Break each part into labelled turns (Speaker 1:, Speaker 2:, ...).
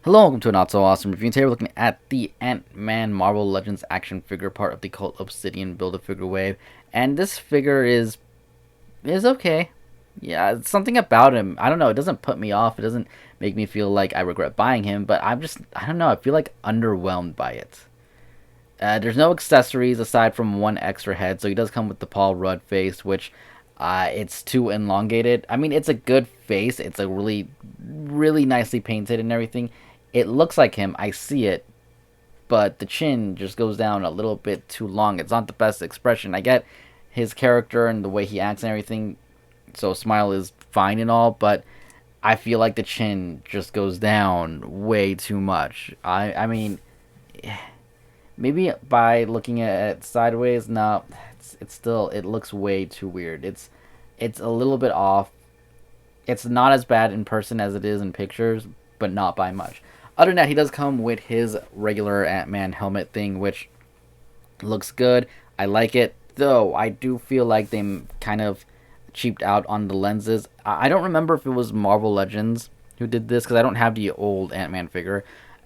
Speaker 1: Hello, welcome to a not so awesome review. Today we're looking at the Ant-Man Marvel Legends action figure, part of the Cult Obsidian Build-A-Figure wave, and this figure is okay. Yeah, something about him, I don't know, it doesn't put me off. It doesn't make me feel like I regret buying him, but I don't know, I feel like underwhelmed by it. There's no accessories aside from one extra head, so he does come with the Paul Rudd face, which it's too elongated. I mean, it's a good face. It's a really nicely painted and everything. It looks like him. I see it, but the chin just goes down a little bit too long. It's not the best expression. I get his character and the way he acts and everything, so smile is fine and all, but I feel like the chin just goes down way too much. I mean, maybe by looking at it sideways, no, it's still, it looks way too weird. It's a little bit off. It's not as bad in person as it is in pictures, but not by much. Other than that, he does come with his regular Ant-Man helmet thing, which looks good. I like it, though I do feel like they kind of cheaped out on the lenses. I don't remember if it was Marvel Legends who did this, because I don't have the old Ant-Man figure,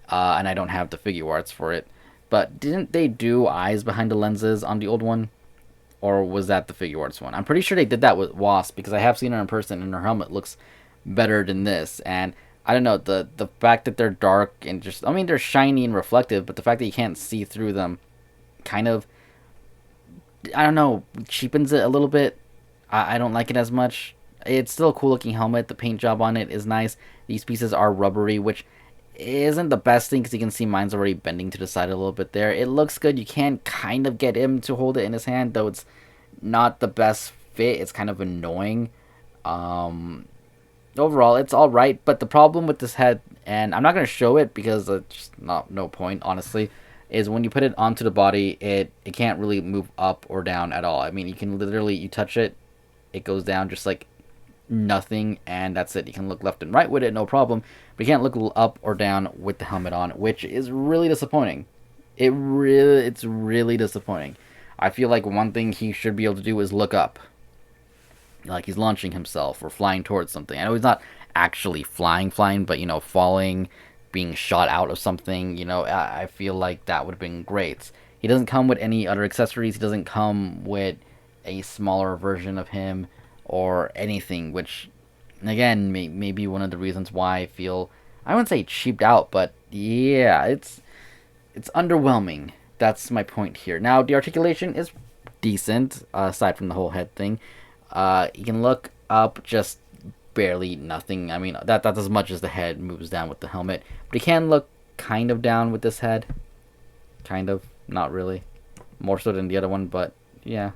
Speaker 1: and I don't have the figure arts for it. But didn't they do eyes behind the lenses on the old one? Or was that the figure arts one? I'm pretty sure they did that with Wasp, because I have seen her in person and her helmet looks better than this. And I don't know, the fact that they're dark and just, I mean, they're shiny and reflective, but the fact that you can't see through them kind of, I don't know, cheapens it a little bit. I don't like it as much. It's still a cool looking helmet. The paint job on it is nice. These pieces are rubbery, which isn't the best thing, because you can see mine's already bending to the side a little bit there. It looks good. You can kind of get him to hold it in his hand, though it's not the best fit. It's kind of annoying. Um, Overall, it's all right. But the problem with this head, and I'm not gonna show it because it's just not no point, honestly, is when you put it onto the body, it can't really move up or down at all. I mean, you can literally, you touch it, it goes down just like nothing, and that's it. You can look left and right with it, no problem, but you can't look up or down with the helmet on, which is really disappointing. It's really disappointing. I feel like one thing he should be able to do is look up, like he's launching himself or flying towards something. I know he's not actually flying, but falling, being shot out of something. I feel like that would have been great. He doesn't come with any other accessories. He doesn't come with a smaller version of him or anything, which, again, may be one of the reasons why I feel, I wouldn't say cheaped out, but yeah, it's underwhelming. That's my point here. Now, the articulation is decent, aside from the whole head thing. You can look up, just barely nothing. I mean, that's as much as the head moves down with the helmet. But you can look kind of down with this head. Kind of. Not really. More so than the other one, but yeah.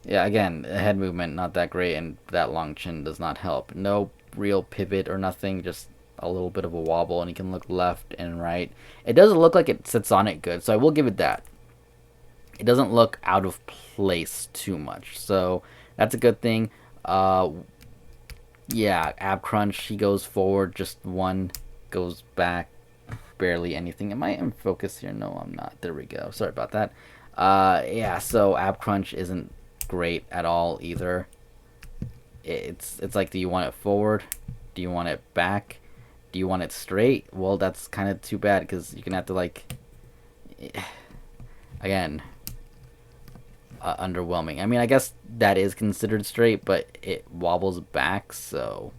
Speaker 1: Yeah, again, head movement not that great, and that long chin does not help. No real pivot or nothing, just a little bit of a wobble, and you can look left and right. It doesn't look like it sits on it good, so I will give it that. It doesn't look out of place too much, so that's a good thing. Yeah, ab crunch, he goes forward, just one, goes back, barely anything. Am I in focus here? No, I'm not. There we go. Sorry about that. Yeah, so ab crunch isn't great at all either. It's like, do you want it forward? Do you want it back? Do you want it straight? Well, that's kind of too bad, because you're gonna have to, like, again, underwhelming. I mean, I guess that is considered straight, but it wobbles back, so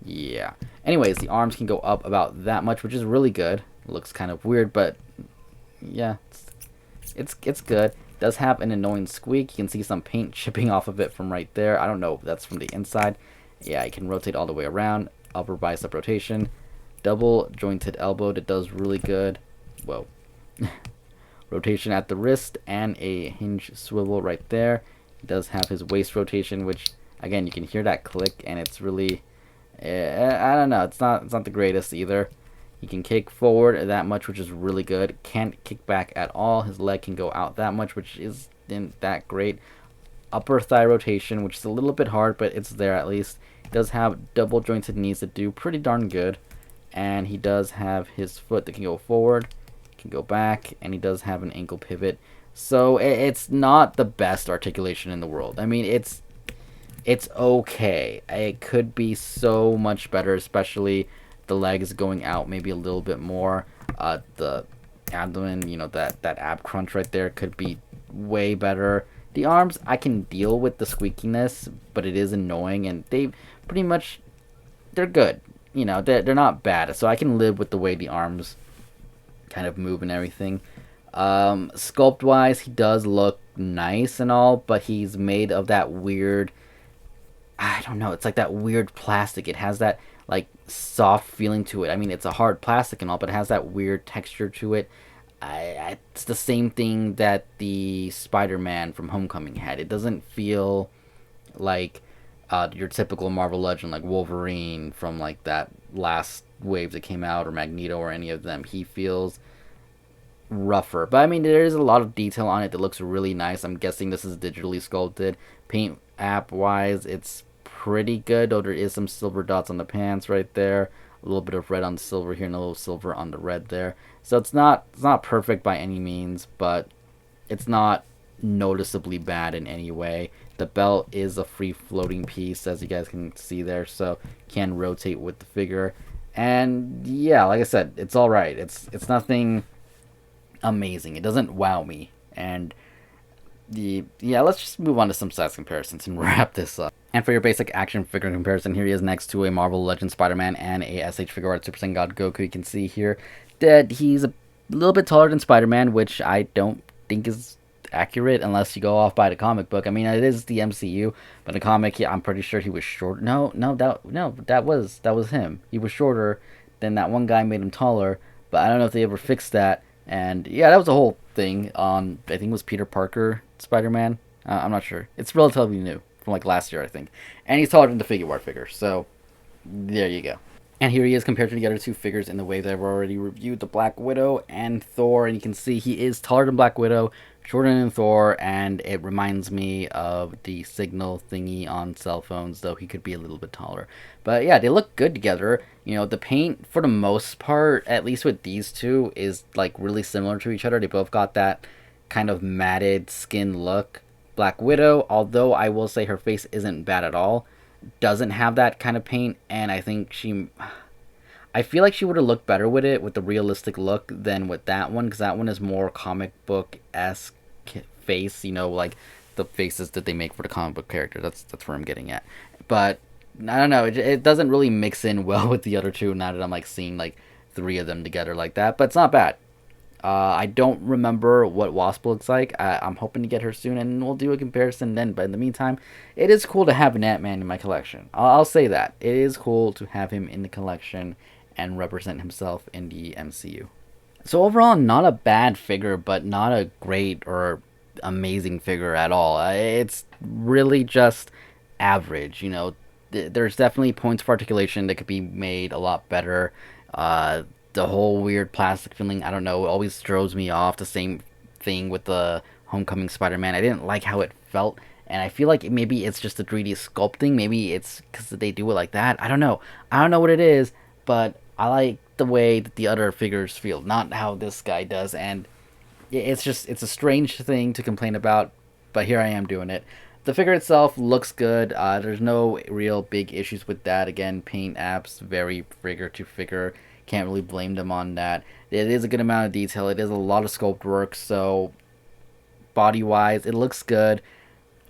Speaker 1: yeah. Anyways, the arms can go up about that much, which is really good. It looks kind of weird, but yeah, it's good. It does have an annoying squeak. You can see some paint chipping off of it from right there. I don't know if that's from the inside. Yeah, I can rotate all the way around. Upper bicep rotation. Double jointed elbow. That does really good. Whoa. Rotation at the wrist and a hinge swivel right there. He does have his waist rotation, which, again, you can hear that click, and it's really, I don't know, it's not the greatest either. He can kick forward that much, which is really good. Can't kick back at all. His leg can go out that much, which isn't that great. Upper thigh rotation, which is a little bit hard, but it's there at least. He does have double jointed knees that do pretty darn good. And he does have his foot that can go forward, can go back, and he does have an ankle pivot. So it's not the best articulation in the world. I mean, it's okay. It could be so much better, especially the legs going out maybe a little bit more. The abdomen, that ab crunch right there could be way better. The arms, I can deal with the squeakiness, but it is annoying, and they pretty much, they're good. They're not bad, so I can live with the way the arms kind of move and everything. Sculpt wise, he does look nice and all, but he's made of that weird, I don't know, it's like that weird plastic. It has that like soft feeling to it. I mean, it's a hard plastic and all, but it has that weird texture to it. It's the same thing that the Spider-Man from Homecoming had. It doesn't feel like your typical Marvel Legend, like Wolverine from like that last wave that came out, or Magneto, or any of them. He feels rougher, but I mean, there is a lot of detail on it that looks really nice. I'm guessing this is digitally sculpted. Paint app wise, it's pretty good, though there is some silver dots on the pants right there, a little bit of red on the silver here, and a little silver on the red there. So it's not perfect by any means, but it's not noticeably bad in any way. The belt is a free floating piece, as you guys can see there, so can rotate with the figure. And yeah, like I said, it's all right. It's nothing amazing. It doesn't wow me. And yeah, let's just move on to some size comparisons and wrap this up. And for your basic action figure comparison, here he is next to a Marvel Legends Spider-Man and a SH Figure Art Super Saiyan God Goku. You can see here that he's a little bit taller than Spider-Man, which I don't think is accurate unless you go off by the comic book. I mean, it is the MCU, but the comic, I'm pretty sure he was short. No, that was him. He was shorter. Then that one guy made him taller, but I don't know if they ever fixed that. And yeah, that was the whole thing on, I think it was Peter Parker Spider-Man. I'm not sure. It's relatively new from like last year, I think. And he's taller than the Figure Art figure. So there you go. And here he is compared to the other two figures in the way that I've already reviewed, the Black Widow and Thor. And you can see he is taller than Black Widow, shorter than Thor, and it reminds me of the signal thingy on cell phones, though he could be a little bit taller. But yeah, they look good together. The paint, for the most part, at least with these two, is like really similar to each other. They both got that kind of matted skin look. Black Widow, although I will say her face isn't bad at all, doesn't have that kind of paint, and I think I feel like she would have looked better with it, with the realistic look, than with that one, because that one is more comic book-esque face, like the faces that they make for the comic book character. That's where I'm getting at. But I don't know, it doesn't really mix in well with the other two, now that I'm like seeing like three of them together like that, but it's not bad. I don't remember what Wasp looks like. I'm hoping to get her soon, and we'll do a comparison then. But in the meantime, it is cool to have an Ant-Man in my collection. I'll say that. It is cool to have him in the collection and represent himself in the MCU. So overall, not a bad figure, but not a great or amazing figure at all. It's really just average. There's definitely points of articulation that could be made a lot better. The whole weird plastic feeling, I don't know, it always throws me off. The same thing with the Homecoming Spider-Man. I didn't like how it felt, and I feel like maybe it's just the 3D sculpting. Maybe it's because they do it like that. I don't know. I don't know what it is, but I like the way that the other figures feel, not how this guy does, and it's a strange thing to complain about, but here I am doing it. The figure itself looks good. There's no real big issues with that. Again, paint apps, very figure to figure. Can't really blame them on that. It is a good amount of detail. It is a lot of sculpt work, so body-wise, it looks good.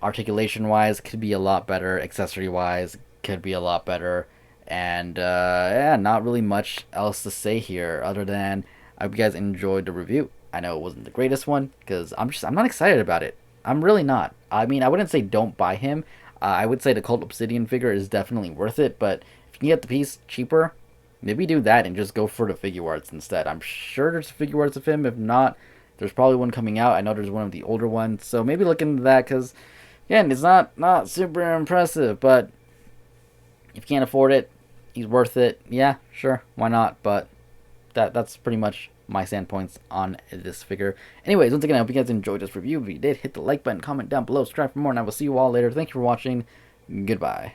Speaker 1: Articulation-wise, could be a lot better. Accessory-wise, could be a lot better. And yeah, not really much else to say here other than I hope you guys enjoyed the review. I know it wasn't the greatest one because I'm not excited about it. I'm really not. I mean, I wouldn't say don't buy him. I would say the Cult Obsidian figure is definitely worth it, but if you can get the piece cheaper, maybe do that and just go for the figure arts instead. I'm sure there's figure arts of him. If not, there's probably one coming out. I know there's one of the older ones, so maybe look into that because, again, it's not super impressive, but if you can't afford it, he's worth it. Yeah, sure, why not? But that's pretty much my standpoints on this figure. Anyways, once again, I hope you guys enjoyed this review. If you did, hit the like button, comment down below, subscribe for more, and I will see you all later. Thank you for watching. Goodbye.